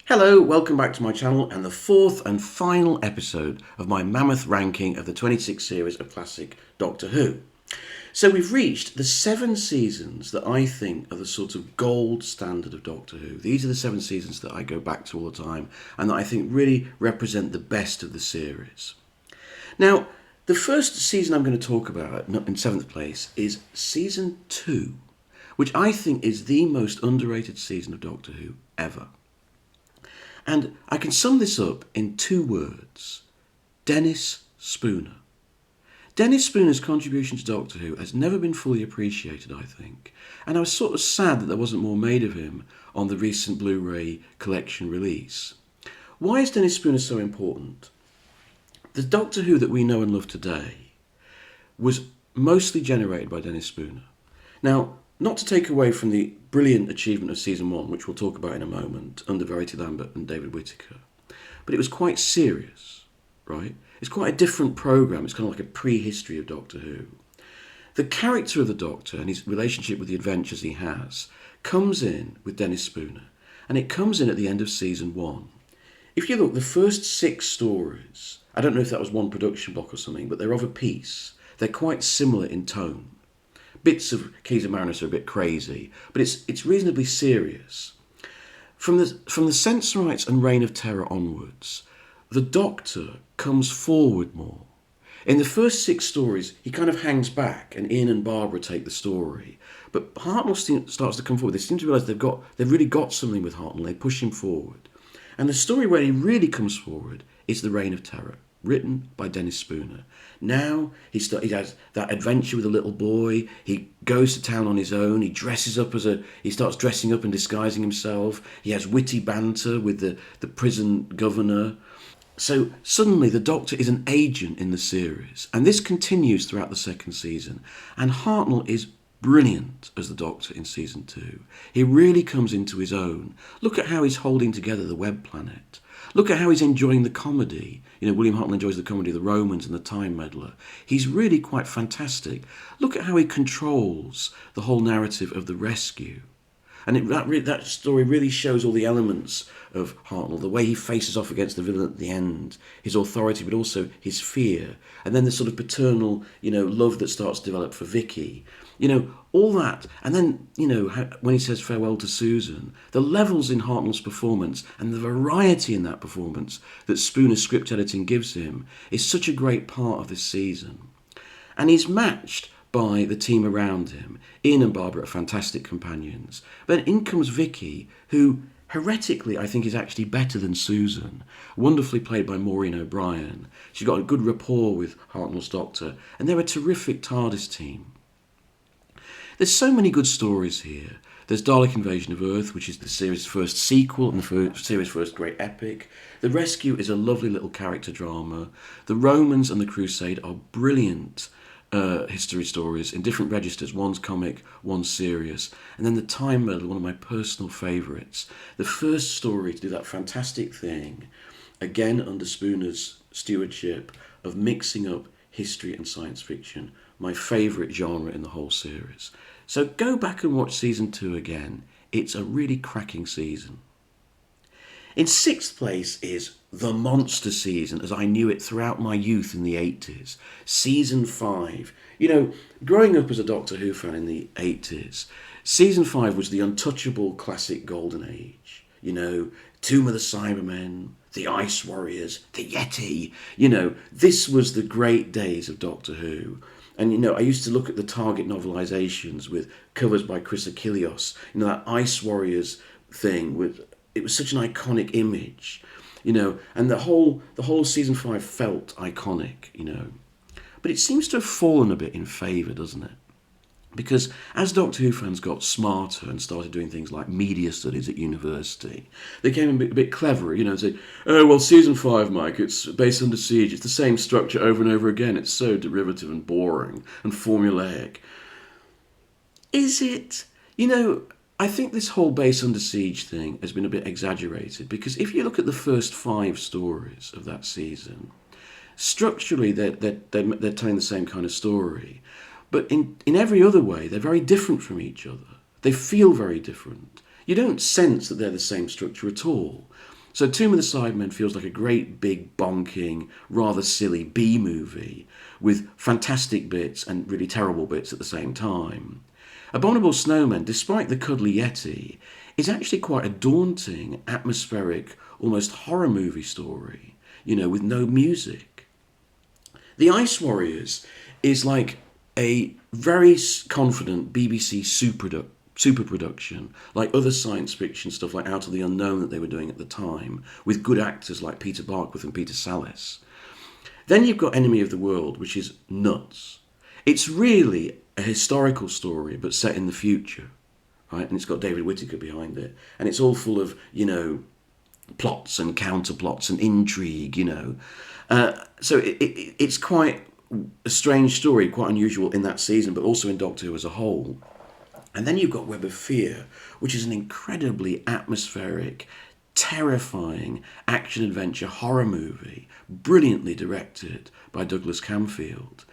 Hello, welcome back to my channel and the fourth and final episode of my mammoth ranking of the 26 series of classic Doctor Who. So we've reached the 7 seasons that I think are the sort of gold standard of Doctor Who. These are the 7 seasons that I go back to all the time and that I think really represent the best of the series. Now, the first season I'm going to talk about in 7th place is season 2, which I think is the most underrated season of Doctor Who ever. And I can sum this up in 2 words: Dennis Spooner. Dennis Spooner's contribution to Doctor Who has never been fully appreciated, I think, and I was sort of sad that there wasn't more made of him on the recent Blu-ray collection release. Why is Dennis Spooner so important? The Doctor Who that we know and love today was mostly generated by Dennis Spooner. Now, not to take away from the brilliant achievement of season 1, which we'll talk about in a moment, under Verity Lambert and David Whittaker, but it was quite serious, right? It's quite a different programme. It's kind of like a prehistory of Doctor Who. The character of the Doctor and his relationship with the adventures he has comes in with Dennis Spooner, and it comes in at the end of season 1. If you look, the first 6 stories, I don't know if that was one production block or something, but they're of a piece. They're quite similar in tone. Bits of Keys of Marinus are a bit crazy, but it's reasonably serious. From the Sensorites and Reign of Terror onwards, the Doctor comes forward more. In the first 6 stories, he kind of hangs back, and Ian and Barbara take the story. But Hartnell starts to come forward. They seem to realise they've really got something with Hartnell. They push him forward, and the story where he really comes forward is the Reign of Terror, written by Dennis Spooner. Now he has that adventure with a little boy. He goes to town on his own. He starts dressing up and disguising himself. He has witty banter with the prison governor. So suddenly the Doctor is an agent in the series, and this continues throughout the 2nd season. And Hartnell is brilliant as the Doctor in season 2. He really comes into his own. Look at how he's holding together the Web Planet. Look at how he's enjoying the comedy. William Hartnell enjoys the comedy of the Romans and the Time Meddler. He's really quite fantastic. Look at how he controls the whole narrative of the rescue. And that story really shows all the elements of Hartnell, the way he faces off against the villain at the end, his authority, but also his fear, and then the sort of paternal, love that starts to develop for Vicky. All that. And then, when he says farewell to Susan, the levels in Hartnell's performance and the variety in that performance that Spooner's script editing gives him is such a great part of this season. And he's matched by the team around him. Ian and Barbara are fantastic companions. But in comes Vicky, who heretically I think is actually better than Susan, wonderfully played by Maureen O'Brien. She's got a good rapport with Hartnell's Doctor, and they're a terrific TARDIS team. There's so many good stories here. There's Dalek Invasion of Earth, which is the series' first sequel and the series' first great epic. The Rescue is a lovely little character drama. The Romans and the Crusade are brilliant history stories in different registers. One's comic, one's serious. And then the Time Meddler, one of my personal favourites. The first story to do that fantastic thing, again under Spooner's stewardship, of mixing up history and science fiction. My favourite genre in the whole series. So go back and watch season 2 again. It's a really cracking season. In 6th place is the monster season, as I knew it throughout my youth in the 80s. Season 5. Growing up as a Doctor Who fan in the 80s, season 5 was the untouchable classic golden age. Tomb of the Cybermen, the Ice Warriors, the Yeti. This was the great days of Doctor Who. And, I used to look at the Target novelisations with covers by Chris Achilleos. That Ice Warriors thing, it was such an iconic image, and the whole season 5 felt iconic, But it seems to have fallen a bit in favour, doesn't it? Because as Doctor Who fans got smarter and started doing things like media studies at university, they became a bit cleverer, and say, oh, well, season 5, Mike, it's based Under Siege, it's the same structure over and over again, it's so derivative and boring and formulaic. Is it? I think this whole base Under Siege thing has been a bit exaggerated, because if you look at the first 5 stories of that season, structurally they're telling the same kind of story. But in every other way, they're very different from each other. They feel very different. You don't sense that they're the same structure at all. So Tomb of the Cybermen feels like a great big bonking, rather silly B-movie with fantastic bits and really terrible bits at the same time. Abominable Snowmen, despite the cuddly Yeti, is actually quite a daunting, atmospheric, almost horror movie story, with no music. The Ice Warriors is like a very confident BBC super production, like other science fiction stuff like Out of the Unknown that they were doing at the time, with good actors like Peter Barkworth and Peter Sallis. Then you've got Enemy of the World, which is nuts. It's really a historical story, but set in the future, right? And it's got David Whittaker behind it. And it's all full of, plots and counterplots and intrigue, So it's quite a strange story, quite unusual in that season, but also in Doctor Who as a whole. And then you've got Web of Fear, which is an incredibly atmospheric, terrifying action-adventure horror movie, brilliantly directed by Douglas Camfield.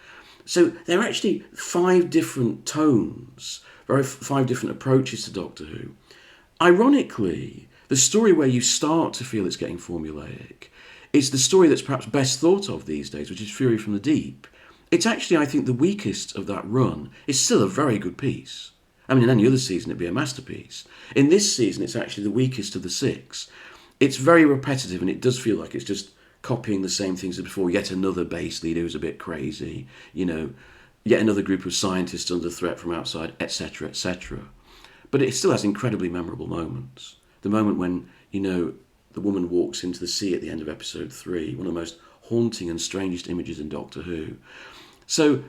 So there are actually 5 different tones, 5 different approaches to Doctor Who. Ironically, the story where you start to feel it's getting formulaic is the story that's perhaps best thought of these days, which is Fury from the Deep. It's actually, I think, the weakest of that run. It's still a very good piece. I mean, in any other season, it'd be a masterpiece. In this season, it's actually the weakest of the 6. It's very repetitive, and it does feel like it's just copying the same things as before. Yet another base leader who's a bit crazy, yet another group of scientists under threat from outside, etc., etc. But it still has incredibly memorable moments. The moment when, the woman walks into the sea at the end of episode 3, one of the most haunting and strangest images in Doctor Who. So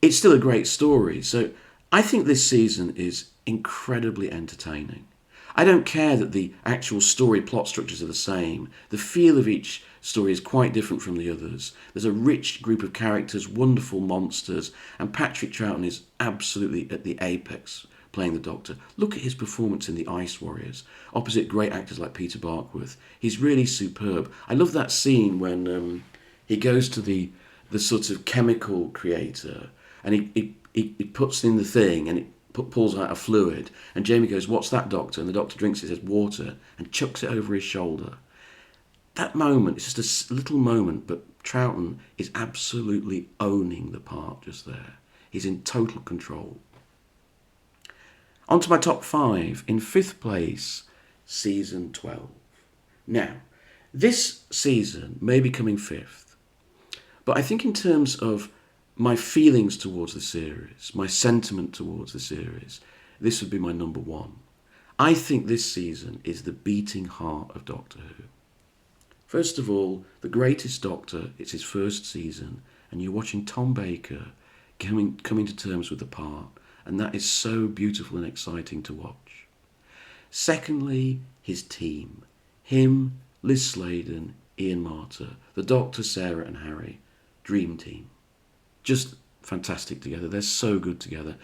it's still a great story. So I think this season is incredibly entertaining. I don't care that the actual story plot structures are the same. The feel of each story is quite different from the others. There's a rich group of characters, wonderful monsters, and Patrick Troughton is absolutely at the apex playing the Doctor. Look at his performance in The Ice Warriors, opposite great actors like Peter Barkworth. He's really superb. I love that scene when he goes to the sort of chemical creator and he puts in the thing and it pulls out a fluid, and Jamie goes, "What's that, Doctor?" And the Doctor drinks it, says, "Water," and chucks it over his shoulder. That moment is just a little moment, but Troughton is absolutely owning the part just there. He's in total control. On to my top 5. In 5th place, season 12. Now, this season may be coming 5th, but I think in terms of my feelings towards the series, my sentiment towards the series, this would be my number 1. I think this season is the beating heart of Doctor Who. First of all, the greatest Doctor, it's his first season, and you're watching Tom Baker coming to terms with the part, and that is so beautiful and exciting to watch. Secondly, his team. Him, Liz Sladen, Ian Marter, the Doctor, Sarah and Harry. Dream team. Just fantastic together. They're so good together.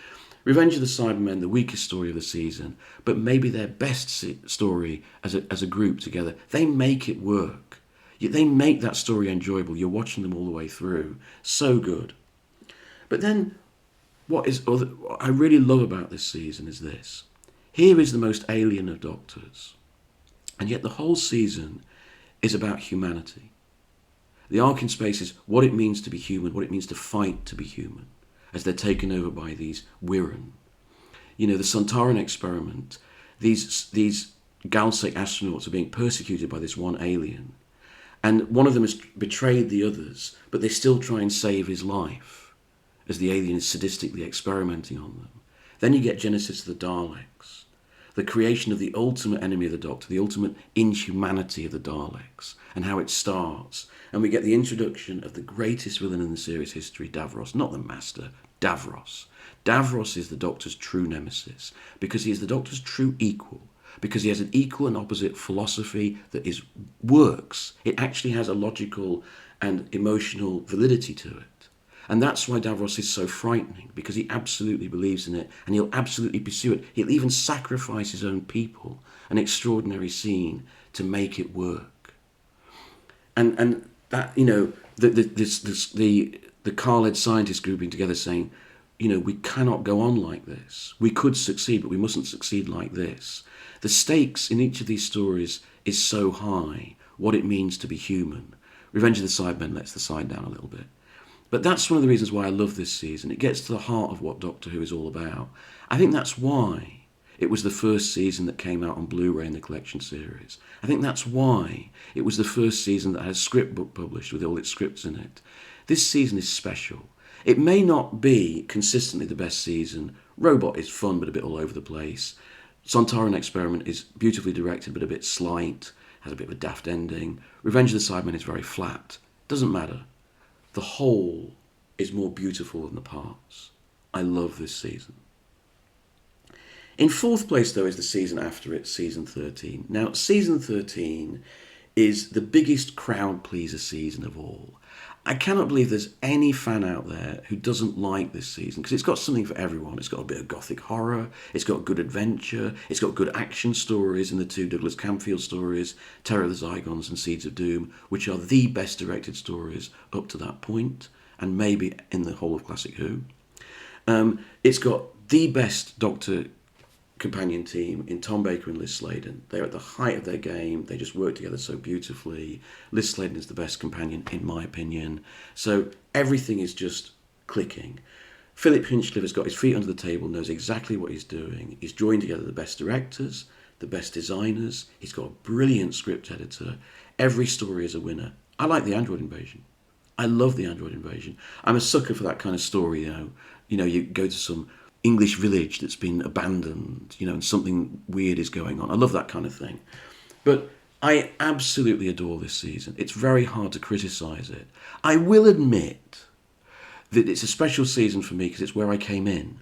Revenge of the Cybermen, the weakest story of the season, but maybe their best story as a group together. They make it work. They make that story enjoyable. You're watching them all the way through. So good. But then, what I really love about this season is this. Here is the most alien of Doctors, and yet the whole season is about humanity. The arc in space is what it means to be human, what it means to fight to be human, as they're taken over by these Wirren. The Sontaran experiment, these Galactic astronauts are being persecuted by this one alien, and one of them has betrayed the others, but they still try and save his life, as the alien is sadistically experimenting on them. Then you get Genesis of the Daleks, the creation of the ultimate enemy of the Doctor, the ultimate inhumanity of the Daleks, and how it starts. And we get the introduction of the greatest villain in the series history, Davros. Not the Master, Davros. Davros is the Doctor's true nemesis, because he is the Doctor's true equal, because he has an equal and opposite philosophy that works. It actually has a logical and emotional validity to it. And that's why Davros is so frightening, because he absolutely believes in it, and he'll absolutely pursue it. He'll even sacrifice his own people, an extraordinary scene, to make it work. And that, the Khaled scientists grouping together saying, we cannot go on like this. We could succeed, but we mustn't succeed like this. The stakes in each of these stories is so high. what it means to be human. Revenge of the Cybermen lets the side down a little bit. But that's one of the reasons why I love this season. It gets to the heart of what Doctor Who is all about. I think that's why it was the first season that came out on Blu-ray in the collection series. I think that's why it was the first season that had a script book published with all its scripts in it. This season is special. It may not be consistently the best season. Robot is fun but a bit all over the place. Sontaran Experiment is beautifully directed but a bit slight, has a bit of a daft ending. Revenge of the Cybermen is very flat. Doesn't matter. The whole is more beautiful than the parts. I love this season. In fourth place, though, is the season after it, season 13. Now, season 13 is the biggest crowd pleaser season of all. I cannot believe there's any fan out there who doesn't like this season, because it's got something for everyone. It's got a bit of gothic horror, it's got good adventure, it's got good action stories in the two Douglas Camfield stories, Terror of the Zygons and Seeds of Doom, which are the best directed stories up to that point, and maybe in the whole of Classic Who. It's got the best Doctor companion team in Tom Baker and Liz Sladen. They're at the height of their game. They just work together so beautifully. Liz Sladen is the best companion, in my opinion. So everything is just clicking. Philip Hinchcliffe has got his feet under the table, knows exactly what he's doing. He's drawing together the best directors, the best designers. He's got a brilliant script editor. Every story is a winner. I like the Android Invasion. I love the Android Invasion. I'm a sucker for that kind of story, You know, you go to some English village that's been abandoned, and something weird is going on. I love that kind of thing. But I absolutely adore this season. It's very hard to criticise it. I will admit that it's a special season for me because it's where I came in.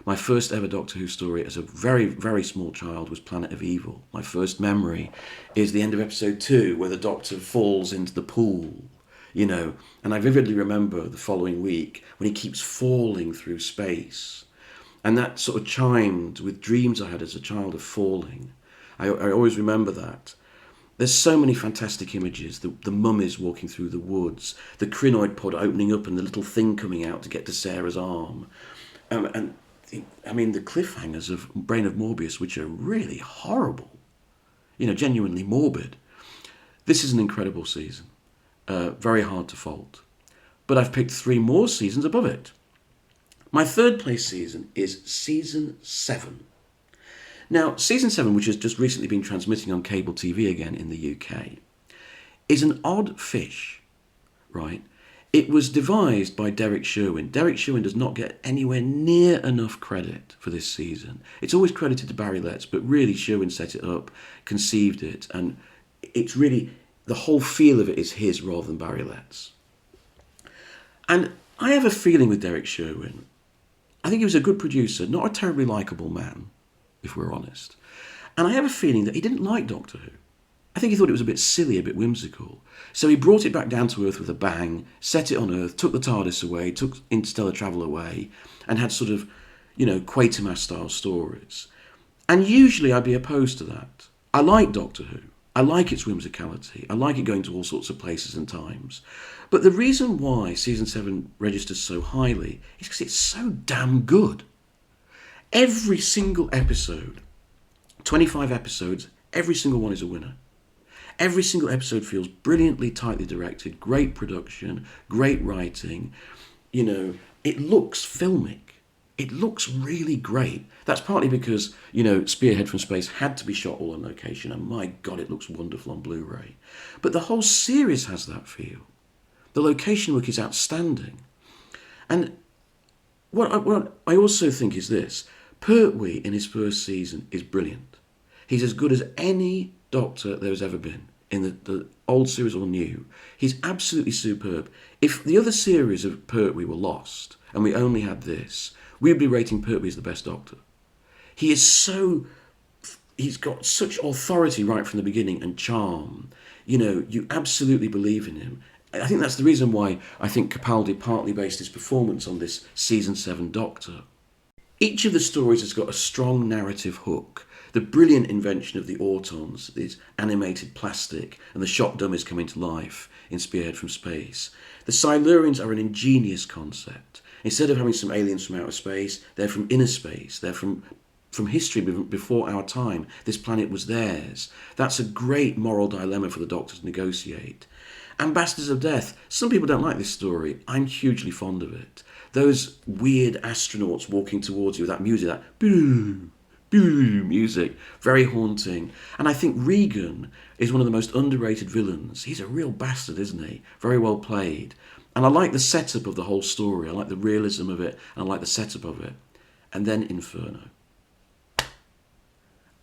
My first ever Doctor Who story as a very, very small child was Planet of Evil. My first memory is the end of episode 2 where the Doctor falls into the pool, and I vividly remember the following week when he keeps falling through space. And that sort of chimed with dreams I had as a child of falling. I always remember that. There's so many fantastic images. The mummies walking through the woods, the crinoid pod opening up and the little thing coming out to get to Sarah's arm. The cliffhangers of Brain of Morbius, which are really horrible. Genuinely morbid. This is an incredible season. Very hard to fault. But I've picked 3 more seasons above it. My third place season is season 7. Now, season 7, which has just recently been transmitting on cable TV again in the UK, is an odd fish, right? It was devised by Derek Sherwin. Derek Sherwin does not get anywhere near enough credit for this season. It's always credited to Barry Letts, but really Sherwin set it up, conceived it, and it's really, the whole feel of it is his rather than Barry Letts. And I have a feeling with Derek Sherwin. I think he was a good producer, not a terribly likeable man, if we're honest. And I have a feeling that he didn't like Doctor Who. I think he thought it was a bit silly, a bit whimsical. So he brought it back down to Earth with a bang, set it on Earth, took the TARDIS away, took interstellar travel away, and had sort of, Quatermass-style stories. And usually I'd be opposed to that. I like Doctor Who. I like its whimsicality. I like it going to all sorts of places and times. But the reason why season 7 registers so highly is because it's so damn good. Every single episode, 25 episodes, every single one is a winner. Every single episode feels brilliantly tightly directed, great production, great writing. It looks filmic. It looks really great. That's partly because, Spearhead from Space had to be shot all on location, and my God, it looks wonderful on Blu-ray. But the whole series has that feel. The location work is outstanding. And what I also think is this. Pertwee in his first season is brilliant. He's as good as any Doctor there has ever been, in the old series or new. He's absolutely superb. If the other series of Pertwee were lost, and we only had this, we'd be rating Pertwee as the best Doctor. He's got such authority right from the beginning and charm. You absolutely believe in him. I think that's the reason why I think Capaldi partly based his performance on this season 7 Doctor. Each of the stories has got a strong narrative hook. The brilliant invention of the Autons, these animated plastic, and the shop dummies coming to life in Spearhead from Space. The Silurians are an ingenious concept. Instead of having some aliens from outer space, they're from inner space. They're from from history before our time. This planet was theirs. That's a great moral dilemma for the Doctor to negotiate. Ambassadors of Death. Some people don't like this story. I'm hugely fond of it. Those weird astronauts walking towards you with that music, that boo, boo music, very haunting. And I think Regan is one of the most underrated villains. He's a real bastard, isn't he? Very well played. And I like the setup of the whole story. I like the realism of it, and I like the setup of it. And then Inferno.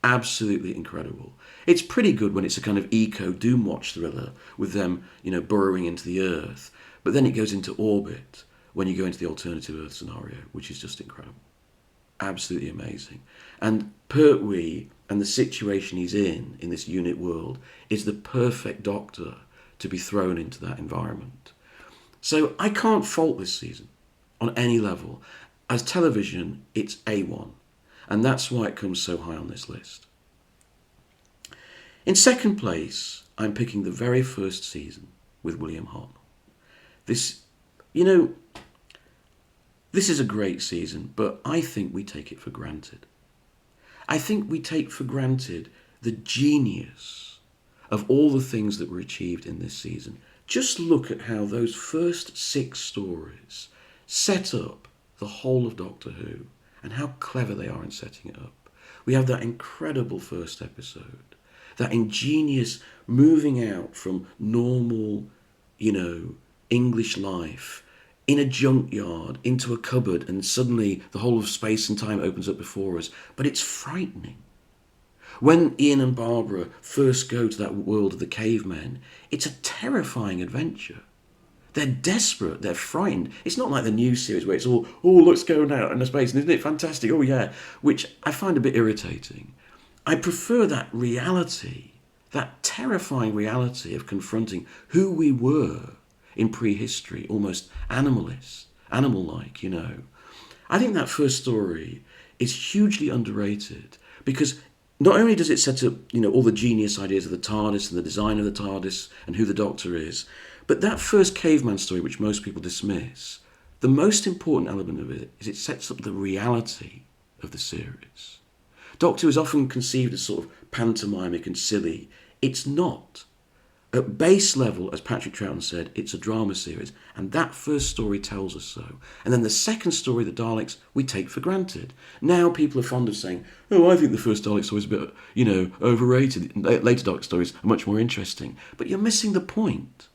Absolutely incredible. It's pretty good when it's a kind of eco Doomwatch thriller with them, burrowing into the Earth. But then it goes into orbit when you go into the alternative Earth scenario, which is just incredible. Absolutely amazing. And Pertwee and the situation he's in this unit world is the perfect Doctor to be thrown into that environment. So I can't fault this season on any level. As television, it's A1. And that's why it comes so high on this list. In second place, I'm picking the very first season with William Hartnell. This is a great season, but I think we take it for granted. I think we take for granted the genius of all the things that were achieved in this season. Just look at how those first 6 stories set up the whole of Doctor Who and how clever they are in setting it up. We have that incredible first episode, that ingenious moving out from normal, English life in a junkyard into a cupboard, and suddenly the whole of space and time opens up before us. But it's frightening. When Ian and Barbara first go to that world of the cavemen, it's a terrifying adventure. They're desperate, they're frightened. It's not like the new series where it's all, let's go out into space, and isn't it fantastic? Oh yeah, which I find a bit irritating. I prefer that reality, that terrifying reality of confronting who we were in prehistory, almost animal-like, I think that first story is hugely underrated because not only does it set up, all the genius ideas of the TARDIS and the design of the TARDIS and who the Doctor is, but that first caveman story, which most people dismiss, the most important element of it is it sets up the reality of the series. Doctor Who is often conceived as sort of pantomimic and silly. It's not. At base level, as Patrick Troughton said, it's a drama series, and that first story tells us so. And then the second story, the Daleks, we take for granted. Now people are fond of saying, I think the first Dalek story is a bit, overrated. Later Dalek stories are much more interesting. But you're missing the point.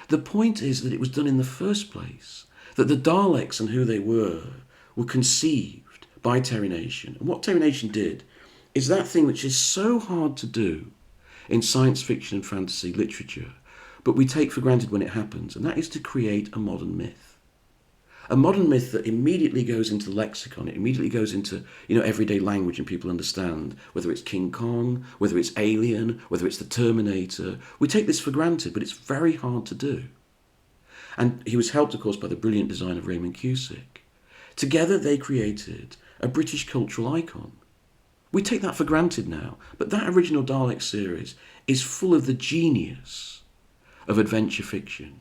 The point is that it was done in the first place, that the Daleks and who they were conceived by Terry Nation. And what Terry Nation did is that thing which is so hard to do in science fiction and fantasy literature, but we take for granted when it happens, and that is to create a modern myth. A modern myth that immediately goes into the lexicon, it immediately goes into everyday language and people understand, whether it's King Kong, whether it's Alien, whether it's the Terminator. We take this for granted, but it's very hard to do. And he was helped, of course, by the brilliant design of Raymond Cusick. Together they created a British cultural icon. We take that for granted now, but that original Dalek series is full of the genius of adventure fiction.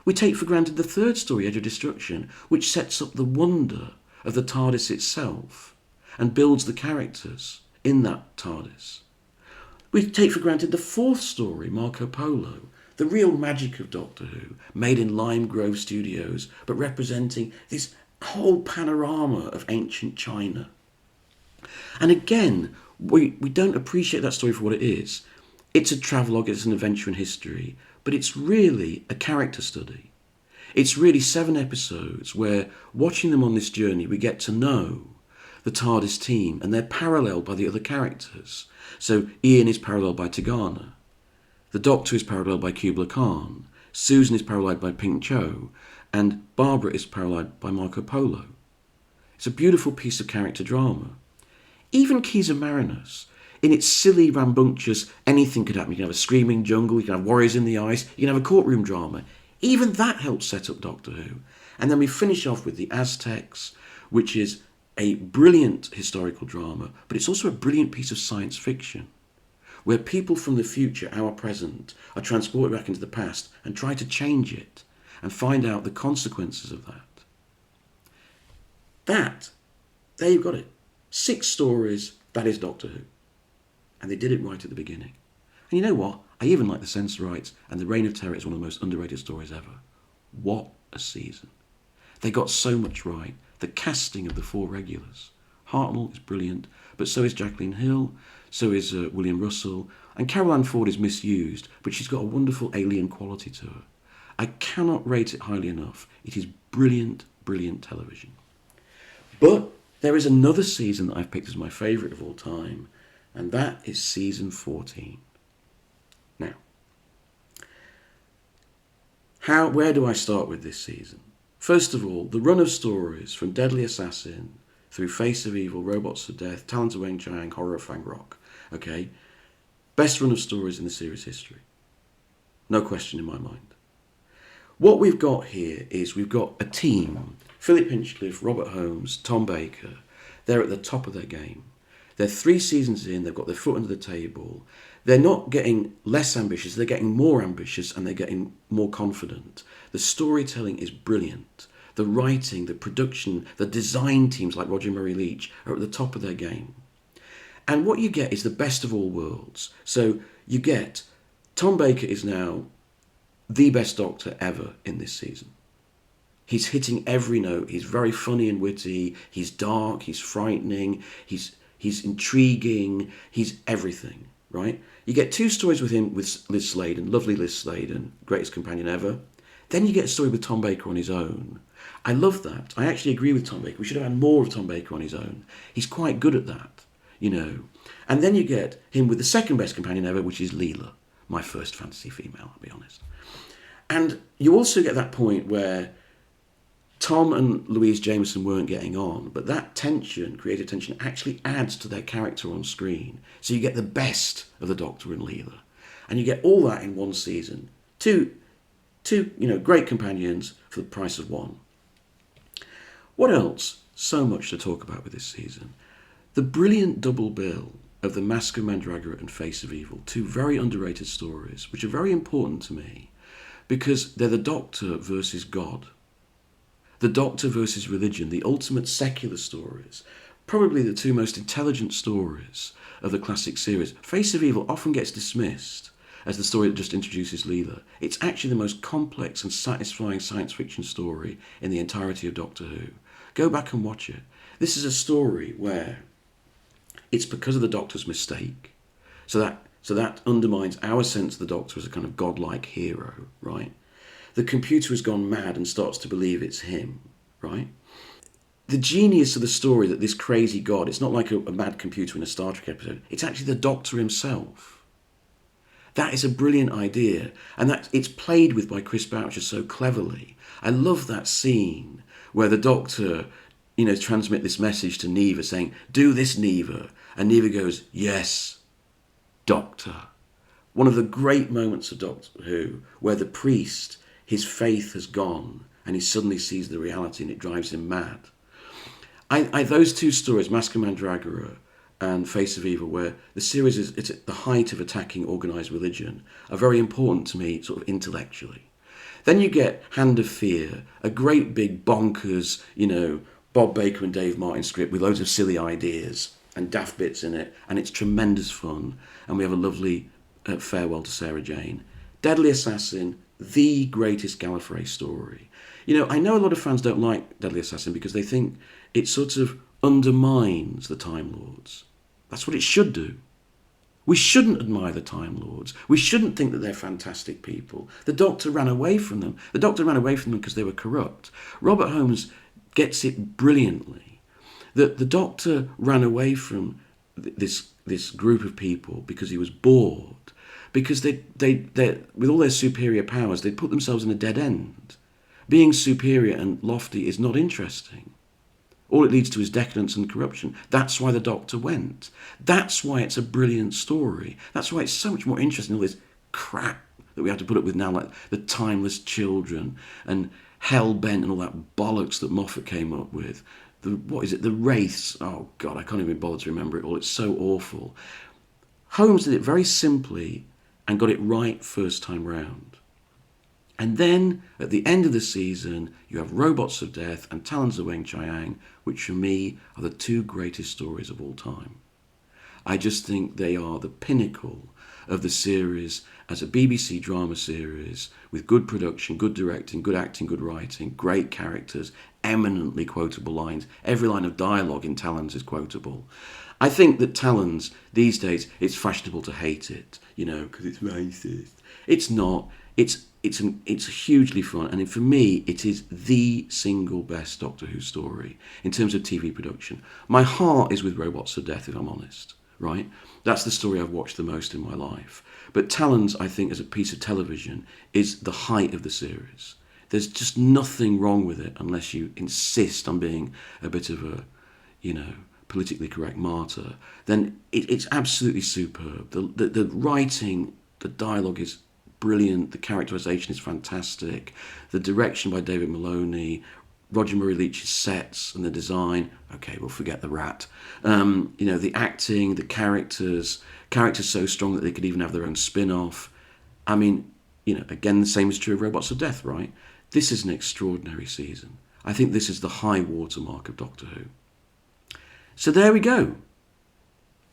We take for granted the third story, Edge of Destruction, which sets up the wonder of the TARDIS itself and builds the characters in that TARDIS. We take for granted the fourth story, Marco Polo, the real magic of Doctor Who, made in Lime Grove Studios, but representing this whole panorama of ancient China. And again, we don't appreciate that story for what it is. It's a travelogue, it's an adventure in history, but it's really a character study. It's really 7 episodes where, watching them on this journey, we get to know the TARDIS team, and they're paralleled by the other characters. So Ian is paralleled by Tegana, the Doctor is paralleled by Kubla Khan, Susan is paralleled by Ping Cho, and Barbara is paralleled by Marco Polo. It's a beautiful piece of character drama. Even Keys of Marinus, in its silly, rambunctious, anything could happen. You can have a screaming jungle, you can have warriors in the ice, you can have a courtroom drama. Even that helps set up Doctor Who. And then we finish off with the Aztecs, which is a brilliant historical drama, but it's also a brilliant piece of science fiction, where people from the future, our present, are transported back into the past and try to change it and find out the consequences of that. There you've got it. 6 stories, that is Doctor Who. And they did it right at the beginning. And you know what? I even like The Sensorites, and The Reign of Terror is one of the most underrated stories ever. What a season. They got so much right. The casting of the 4 regulars. Hartnell is brilliant, but so is Jacqueline Hill, so is William Russell, and Carol Ann Ford is misused, but she's got a wonderful alien quality to her. I cannot rate it highly enough. It is brilliant, brilliant television. But there is another season that I've picked as my favourite of all time, and that is season 14. Now, where do I start with this season? First of all, the run of stories from Deadly Assassin through Face of Evil, Robots of Death, Talons of Weng Chiang, Horror of Fang Rock. Okay? Best run of stories in the series history. No question in my mind. What we've got here is we've got a team. Philip Hinchcliffe, Robert Holmes, Tom Baker. They're at the top of their game. They're 3 seasons in, they've got their foot under the table. They're not getting less ambitious, they're getting more ambitious, and they're getting more confident. The storytelling is brilliant. The writing, the production, the design teams like Roger Murray Leach are at the top of their game. And what you get is the best of all worlds. So you get Tom Baker is now the best Doctor ever in this season. He's hitting every note. He's very funny and witty. He's dark. He's frightening. He's intriguing. He's everything, right? You get 2 stories with him with Liz Sladen, lovely Liz Sladen, greatest companion ever. Then you get a story with Tom Baker on his own. I love that. I actually agree with Tom Baker. We should have had more of Tom Baker on his own. He's quite good at that, you know. And then you get him with the second best companion ever, which is Leela, my first fantasy female, I'll be honest. And you also get that point where Tom and Louise Jameson weren't getting on, but that tension, creative tension, actually adds to their character on screen. So you get the best of the Doctor and Leela. And you get all that in one season. Two great companions for the price of one. What else? So much to talk about with this season. The brilliant double bill of The Mask of Mandragora and Face of Evil, 2 very underrated stories, which are very important to me, because they're the Doctor versus God. The Doctor versus religion, the ultimate secular stories, probably the 2 most intelligent stories of the classic series. Face of Evil often gets dismissed as the story that just introduces Leela. It's actually the most complex and satisfying science fiction story in the entirety of Doctor Who. Go back and watch it. This is a story where it's because of the Doctor's mistake. So that undermines our sense of the Doctor as a kind of godlike hero, right? The computer has gone mad and starts to believe it's him, right? The genius of the story that this crazy god, it's not like a mad computer in a Star Trek episode, it's actually the Doctor himself. That is a brilliant idea, and that it's played with by Chris Boucher so cleverly. I love that scene where the Doctor, transmit this message to Neva saying, "Do this, Neva," and Neva goes, "Yes, Doctor." One of the great moments of Doctor Who, where the priest, his faith has gone, and he suddenly sees the reality, and it drives him mad. Those 2 stories, Mask of Mandragora and Face of Evil, where the series it's at the height of attacking organised religion, are very important to me, sort of intellectually. Then you get Hand of Fear, a great big bonkers, Bob Baker and Dave Martin script with loads of silly ideas and daft bits in it, and it's tremendous fun, and we have a lovely farewell to Sarah Jane. Deadly Assassin, the greatest Gallifrey story. I know a lot of fans don't like Deadly Assassin because they think it sort of undermines the Time Lords. That's what it should do. We shouldn't admire the Time Lords. We shouldn't think that they're fantastic people. The Doctor ran away from them. The Doctor ran away from them because they were corrupt. Robert Holmes gets it brilliantly. The Doctor ran away from this group of people because he was bored. Because they with all their superior powers, they put themselves in a dead end. Being superior and lofty is not interesting. All it leads to is decadence and corruption. That's why the Doctor went. That's why it's a brilliant story. That's why it's so much more interesting than all this crap that we have to put up with now, like the Timeless Children and Hellbent and all that bollocks that Moffat came up with. The Wraiths. Oh, God, I can't even bother to remember it all. It's so awful. Holmes did it very simply and got it right first time round. And then at the end of the season, you have Robots of Death and Talons of Weng-Chiang, which for me are the two greatest stories of all time. I just think they are the pinnacle of the series as a BBC drama series with good production, good directing, good acting, good writing, great characters, eminently quotable lines. Every line of dialogue in Talons is quotable. I think that Talons, these days, it's fashionable to hate it, because it's racist. It's not. It's hugely fun, and for me, it is the single best Doctor Who story in terms of TV production. My heart is with Robots of Death, if I'm honest, right? That's the story I've watched the most in my life. But Talons, I think, as a piece of television, is the height of the series. There's just nothing wrong with it unless you insist on being a bit of a, politically correct martyr. Then it's absolutely superb. The writing, the dialogue is brilliant. The characterization is fantastic. The direction by David Maloney, Roger Murray Leach's sets and the design. Okay, we'll forget the rat. The acting, the characters so strong that they could even have their own spin-off. I mean, again, the same is true of Robots of Death, right? This is an extraordinary season. I think this is the high watermark of Doctor Who. So there we go.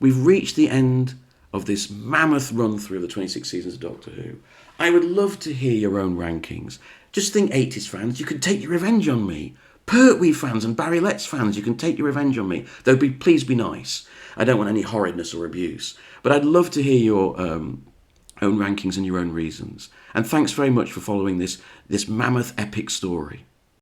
We've reached the end of this mammoth run through of the 26 seasons of Doctor Who. I would love to hear your own rankings. Just think, 80s fans, you can take your revenge on me. Pertwee fans and Barry Letts fans, you can take your revenge on me. Though please be nice. I don't want any horridness or abuse. But I'd love to hear your own rankings and your own reasons. And thanks very much for following this mammoth epic story.